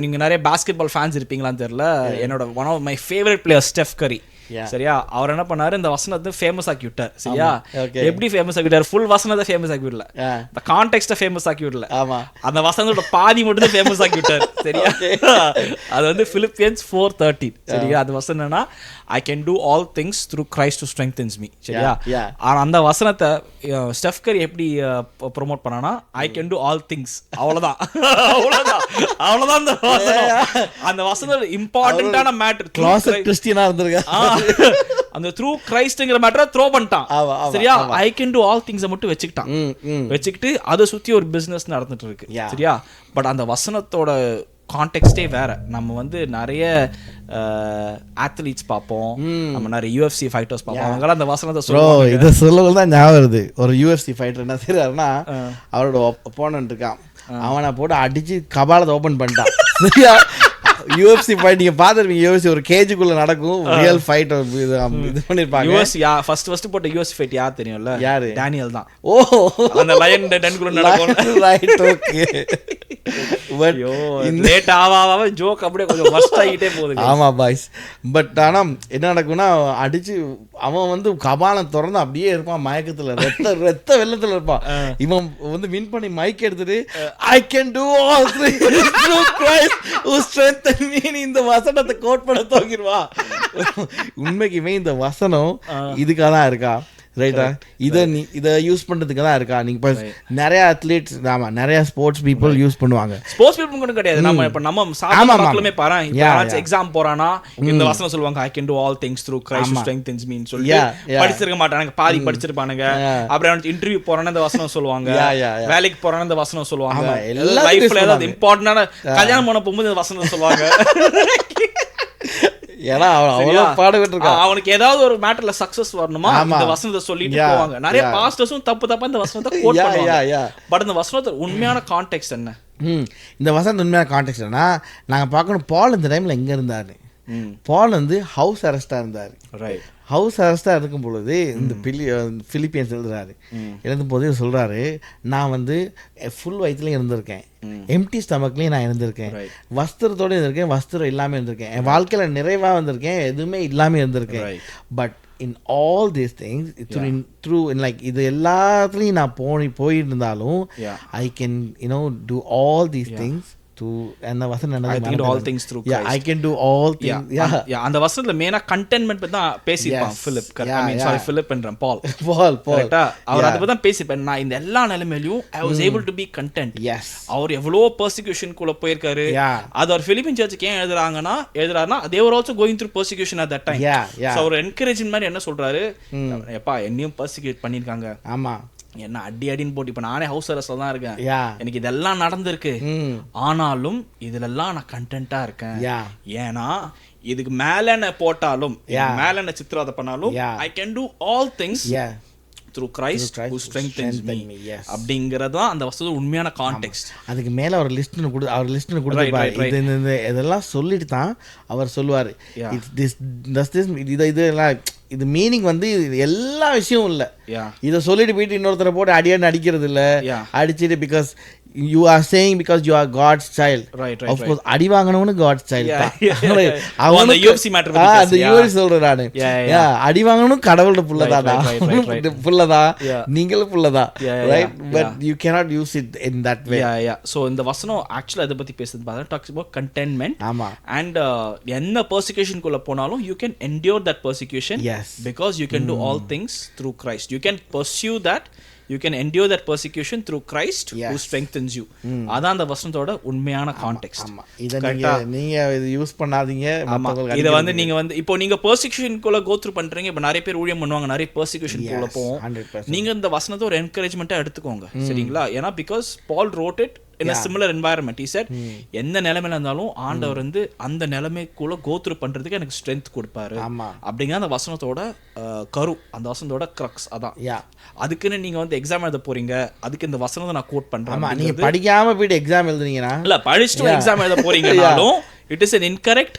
நீங்க நிறைய பாஸ்கெட் பால் ஃபேன்ஸ் இருப்பீங்களான்னு தெரியல, என்னோட one of my favourite player Steph Curry. சரியா, அவர் என்ன பண்ணாரு, இந்த வசனத்தை ஃபேமஸ் ஆக்கி விட்டார். சரியா, எப்படி ஃபேமஸ் ஆக்கி விட்டார்? ஃபுல் வசனத்தை ஃபேமஸ் ஆக்கி விடல, இந்த கான்டெக்ஸ்ட ஃபேமஸ் ஆக்கி விடல, அந்த வசனத்தோட பாதி மட்டும் தான் ஃபேமஸ் ஆக்கி விட்டார். சரியா, அது வந்து Philippians 4:13. சரியா, அது வசனம் என்னன்னா, I can do all things through Christ who strengthens me. சரியா, அந்த வசனத்தை ஸ்டெஃப் கரி எப்படி ப்ரோமோட் பண்ணானா, I can do all things. அவ்வளவுதான் அவ்வளவுதான் அந்த வசனம். அந்த வசனம் இம்பார்ட்டன்டான மேட்டர். க்ளாசட் கிறிஸ்டியனா இருந்திருக்க, அந்த த்ரூ கிரைஸ்ட்ங்கிற மேட்டரை த்ரோ பண்ணிட்டான். சரியா, I can to all things மட்டும் வச்சுக்கிட்டு அதை சுத்தி ஒரு பிசினஸ் நடந்துட்டு இருக்கு. சரியா, பட் அந்த வசனத்தோட கான்டெக்ஸ்டே வேற. நம்ம வந்து நிறைய அத்லீட்ஸ் பார்ப்போம், நம்ம நிறைய UFC ஃபைட்டர்ஸ் பார்ப்போம், அவங்களாம் அந்த வசனத்தை சொல்லுவாங்க. இதை சொல்லவும் தான் ஞாபகம் வருது. ஒரு UFC ஃபைட்டர் என்ன செய்யறாருன்னா, அவரோட ஒப்போனன்ட் இருக்கான், அவனை போட்டு அடிச்சு கபாலத்தை ஓபன் பண்ணிட்டான். சரியா, UFC ஃபைட் நீங்க பாத்துருப்பீங்க, UFC ஒரு கேஜுக்குள்ள நடக்கும், ரியல் ஃபைட் இது பண்ணிருப்பாங்க. ஃபர்ஸ்ட் போட்ட UFC ஃபைட் யார் தெரியும்ல? யாரு? டேனியல் தான். ஓ, அந்த லயன் டென்குள்ள நடக்கும். Right, okay. But late Aava joke அப்படியே கொஞ்சம் வர்ஸ்ட் ஆகிட்டே போகுது. ஆமா பாய்ஸ், பட் ஆனா என்ன நடக்கும்னா, அடிச்சு அவன் வந்து கபாலம் திறந்து அப்படியே இருப்பான், மயக்கத்துல ரத்த வெள்ளத்துல இருப்பான். இவன் வந்து வின் பண்ணி மைக் எடுத்துட்டு I can do all things through Christ who strengthens me, இந்த வசனத்தை கோட் பண்ண தோங்கிடுவா. உண்மைக்குமே இந்த வசனம் இதுக்காக தான் இருக்கா? ரைட்டா, இதை யூஸ் பண்றதுக்கு தான் இருக்கா? நீங்க நிறைய அத்லீட்ஸ், ஆமா, நிறைய ஸ்போர்ட்ஸ் பீப்புள் யூஸ் பண்ணுவாங்க. ஸ்போர்ட்ஸ் பீப்புள் கூட கிடையாது, நம்ம சாதாரண மக்களுமே பாறேன். இப்போ எக்ஸாம் போறானா இந்த வசனம் சொல்லுவாங்க, I can do all things through Christ who strengthens me ன்னு சொல்லி படிச்சிருக்க மாட்டாங்க, பாதி படிச்சிருப்பானுங்க. அப்புறம் இன்டர்வியூ போறானா இந்த வசனம் சொல்லுவாங்க, வேலைக்கு போறானா இந்த வசனம் சொல்லுவாங்க, லைஃப்ல ஏதாவது இம்பார்ட்டன்டான கல்யாணம் பண்ண போகும்போது இந்த வசனம் சொல்லுவாங்க. ஏன்னா அவனுக்கு ஏதாவது ஒரு மேட்டர்ல சக்சஸ் வரணுமா, இந்த வசனத்தை சொல்லிட்டு போவாங்க. நிறைய பாஸ்டர்ஸும் தப்பா இந்த வசனத்தை கோட் பண்ணுவாங்க. பட் இந்த வசனத்தோட உண்மையான கான்டெக்ஸ்ட் என்ன? இந்த வசனத்தோட உண்மையான கான்டெக்ஸ்ட் என்ன நாங்க பார்க்கணும். பால் இந்த டைம்ல எங்க இருந்தாரு? பால் வந்து ஹவுஸ் அரெஸ்டா இருந்தாரு. ஹவுஸ் அரெஸ்டாக இருக்கும் பொழுது இந்த பிலிப்பியன்ஸ் எழுதுறாரு. எழுதும் போது சொல்கிறாரு, நான் வந்து ஃபுல் வயிற்றுலையும் இருந்திருக்கேன், எம்டி ஸ்டமக்லேயும் நான் இருந்திருக்கேன், வஸ்திரத்தோடு இருந்திருக்கேன், வஸ்திரம் இல்லாமல் இருந்திருக்கேன், என் வாழ்க்கையில் நிறைவாக வந்திருக்கேன், எதுவுமே இல்லாமல் இருந்திருக்கேன். But in all these things through in like இது எல்லாத்துலேயும் நான் போயிருந்தாலும் I can do all these things அந்த வசனம் I can do all things through Christ. I can do all things. அந்த வசனத்துல மெயினா கண்டென்ட்மென்ட் பத்தி தான் பேசிப்பான் Philip என்றான் Paul கரெக்ட்டா, அவர் அத பத்தி தான் பேசிப்பான். நான் இந்த எல்லா நிலைமையிலும் I was able to be content. அவர் எவ்வளவு பெர்சிக்யூஷன் குள்ள போயிருக்காரு. அது அவர் பிலிப்பியன் சர்ச்சுக்கு ஏன் எழுதுறாருன்னா they were also going through persecution at that time. So அவர் என்கரேஜிங் மாதிரி என்ன சொல்றாரு, எப்பா என்னையும் பெர்சிக்யூட் பண்ணிருக்காங்க, ஆமா என்ன அடின்னு போட்டு இப்ப நானே ஹவுஸ் அரெஸ்ட்ல தான் இருக்கேன், எனக்கு இதெல்லாம் நடந்திருக்கு, ஆனாலும் இதுலெல்லாம் நான் கண்டென்ட்டா இருக்கேன். ஏன்னா இதுக்கு மேல என்ன போட்டாலும், மேல என்ன சித்திரவதை பண்ணாலும் I can do all things through Christ who strengthens me. அப்படிங்கறதா அந்த வசனத்தோட உண்மையான கான்டெக்ஸ்ட். அதுக்கு மேல அவர் லிஸ்ட் கொடுத்திருப்பாரு. இதெல்லாம் சொல்லிட்டு தான் அவர் சொல்லுவாரு, இது மீனிங் வந்து எல்லா விஷயமும் இல்ல. இதை சொல்லிட்டு போயிட்டு இன்னொருத்தரை போட்டு அடிக்கிறது இல்ல, அடிச்சுட்டு because you are saying because you are God's child. Of course அடி வாங்குனவனு God's child தான். அந்த UFC மேட்டர் பத்தி அந்த UFC சொல்றேன் நானு. அடி வாங்குனவனு கடவுளோட புள்ளதாடா, புள்ளதா, நீங்களும் புள்ளதா, right? But you cannot use it in that way. So இந்த வசனம் actually அத பத்தி பேசுது பாருங்க, talks about contentment. ஆமா, and என்ன persecution குள்ள போனாலும் you can endure that persecution because you can do all things through Christ. You can pursue that, you can endure that persecution through Christ who strengthens you. அதான் அந்த வசனத்தோட உண்மையான context. ஆமா, இத நீங்க இது யூஸ் பண்ணாதீங்க. இத வந்து நீங்க வந்து இப்போ நீங்க persecution குள்ள go through பண்றீங்க, இப்ப நிறைய பேர் ஊழியம் பண்ணுவாங்க, நிறைய persecution குள்ள போவோம். நீங்க இந்த வசனத்தை ஒரு என்கரேஜ்மென்ட்டா எடுத்துக்கோங்க, சரிங்களா? ஏன்னா because Paul wrote it in a similar environment. He said எந்த நிலைமையில இருந்தாலும் ஆண்டவர் வந்து அந்த நிலைமைக்குள்ள go through பண்றதுக்கு எனக்கு strength கொடுப்பாரு. அப்படிங்கிற அந்த வசனத்தோட கரு, அந்த வசனத்தோட crux அதான். அதுக்குன்னு நீங்க வந்து எக்ஸாம் எழுத போறீங்க, அதுக்கு இந்த வசனத்தை நான் கோட் பண்றேன். நீங்க படிக்காம போய் எக்ஸாம் எழுதுறீங்கன்னா இல்ல, படிச்சுட்டு எக்ஸாம் எழுத போறீங்கனாலும் it is an incorrect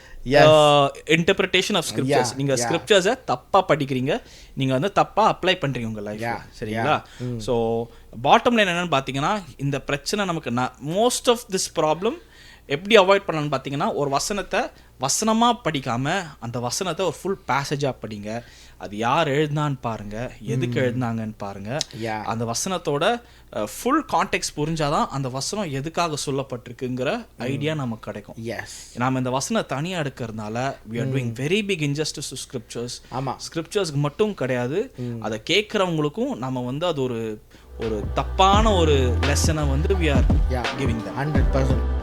interpretation of scriptures. நீங்க scriptures தப்பா படிக்கிறீங்க, நீங்க வந்து தப்பா அப்ளை பண்றீங்க உங்க லைஃப், சரிங்களா? சோ பாட்டம் லைன் என்னன்னு பாத்தீங்கன்னா, இந்த பிரச்சனை நமக்கு மோஸ்ட் ஆஃப் திஸ் ப்ராப்ளம் எப்படி அவாய்ட் பண்ணலாம்னு பார்த்தீங்கன்னா, ஒரு வசனத்தை வசனமாக படிக்காமல் அந்த வசனத்தை ஒரு ஃபுல் பேசேஜாக படிங்க. அது யார் எழுதினான்னு பாருங்க, எதுக்கு எழுதினாங்கன்னு பாருங்க. அந்த வசனத்தோட ஃபுல் கான்டெக்ட் புரிஞ்சாதான் அந்த வசனம் எதுக்காக சொல்லப்பட்டிருக்குங்கிற ஐடியா நமக்கு கிடைக்கும். நாம் இந்த வசனம் தனியாக எடுக்கிறதுனால we are doing very big injustice to scriptures. ஸ்கிரிப்சர்ஸ்க்கு மட்டும் கிடையாது, அதை கேட்குறவங்களுக்கும் நம்ம வந்து அது ஒரு தப்பான ஒரு லெசனை வந்து we are giving them. 100%